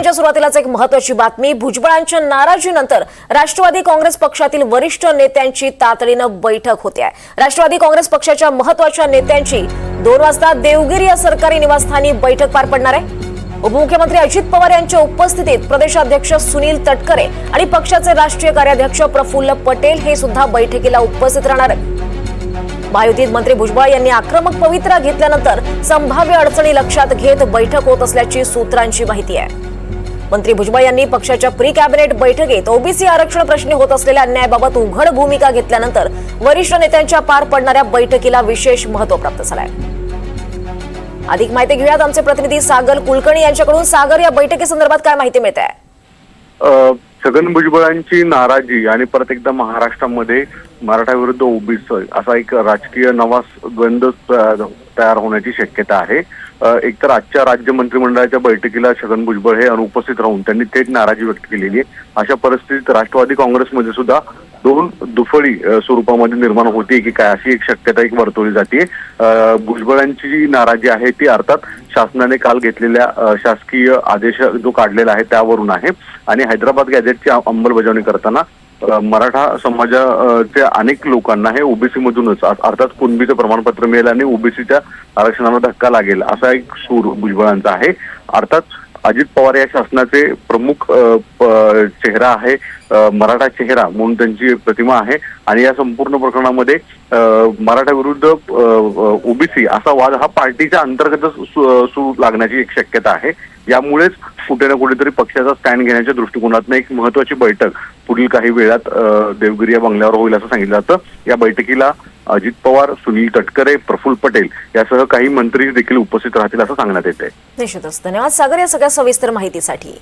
बुलेटिनच्या सुरुवातीलाच एक महत्त्वाची बातमी। भुजबळांच्या नाराजीनंतर राष्ट्रवादी काँग्रेस पक्षातील वरिष्ठ नेत्यांची तातडीनं बैठक होते आहे। राष्ट्रवादी काँग्रेस पक्षाच्या महत्त्वाच्या नेत्यांची 2 वाजता देवगिरी या सरकारी निवासस्थानी बैठक पार पडणार आहे। उपमुख्यमंत्री अजित पवार यांच्या उपस्थितीत प्रदेशाध्यक्ष सुनील तटकरे आणि पक्षाचे राष्ट्रीय कार्याध्यक्ष प्रफुल्ल पटेल हे सुद्धा बैठकीला उपस्थित राहणार आहेत। महायुतीत मंत्री भुजबळ यांनी आक्रमक पवित्रा घेतल्यानंतर संभाव्य अडचणी लक्षात घेत बैठक होत असल्याची सूत्रांची माहिती आहे। मंत्री भुजबळ यांनी पक्षाच्या प्री कॅबिनेट बैठकीत ओबीसी आरक्षण प्रश्नी होत असलेल्या अन्यायाबाबत उघड भूमिका घेतल्यानंतर वरिष्ठ नेत्यांच्या पार पडणाऱ्या बैठकीला विशेष महत्त्व प्राप्त झालंय। अधिक माहिती घेऊयात आमचे प्रतिनिधी सागर कुलकर्णी यांच्याकडून। सागर, या बैठकीसंदर्भात काय माहिती मिळते आहे? छगन भुजबळांची नाराजी आणि परत एकदा महाराष्ट्रामध्ये मराठा विरुद्ध ओबीसी असा एक राजकीय नवा द्वंद्व तयार होण्याची शक्यता आहे। एकतर आजच्या राज्य मंत्रिमंडळाच्या बैठकीला छगन भुजबळ हे अनुपस्थित राहून त्यांनी थेट नाराजी व्यक्त केलेली आहे। अशा परिस्थितीत राष्ट्रवादी काँग्रेसमध्ये सुद्धा 2 दुफळी स्वरूपामध्ये निर्माण होते की काय अशी एक शक्यता एक वर्तवली जाते। भुजबळांची जी नाराजी आहे ती अर्थात शासनाने काल घेतलेल्या शासकीय आदेश जो काढलेला आहे त्यावरून आहे आणि हैदराबाद गॅझेटची अंमलबजावणी करताना मराठा समाजाच्या अनेक लोकांना हे ओबीसी मधूनच अर्थात कुणबीचं प्रमाणपत्र मिळेल आणि ओबीसीच्या आरक्षणाला धक्का लागेल असा एक सूर भुजबळांचा आहे। अर्थात अजित पवार या शासनाचे प्रमुख चेहरा आहे, मराठा चेहरा म्हणून त्यांची प्रतिमा आहे आणि या संपूर्ण प्रकरणामध्ये मराठा विरुद्ध ओबीसी असा वाद हा पार्टीच्या अंतर्गतच सुरू लागण्याची एक शक्यता आहे। यामुळेच कुठे ना कुठेतरी पक्षाचा स्टँड घेण्याच्या दृष्टिकोनातून एक महत्त्वाची बैठक पुढील काही वेळात देवगिरी या बंगल्यावर होईल असं सांगितलं जातं। या बैठकीला अजित पवार, सुनील तटकरे, प्रफुल्ल पटेल यासह काही मंत्री देखील उपस्थित राहतील असं सांगण्यात येत आहे। निश्चितच धन्यवाद सागर या सगळ्या सविस्तर माहितीसाठी।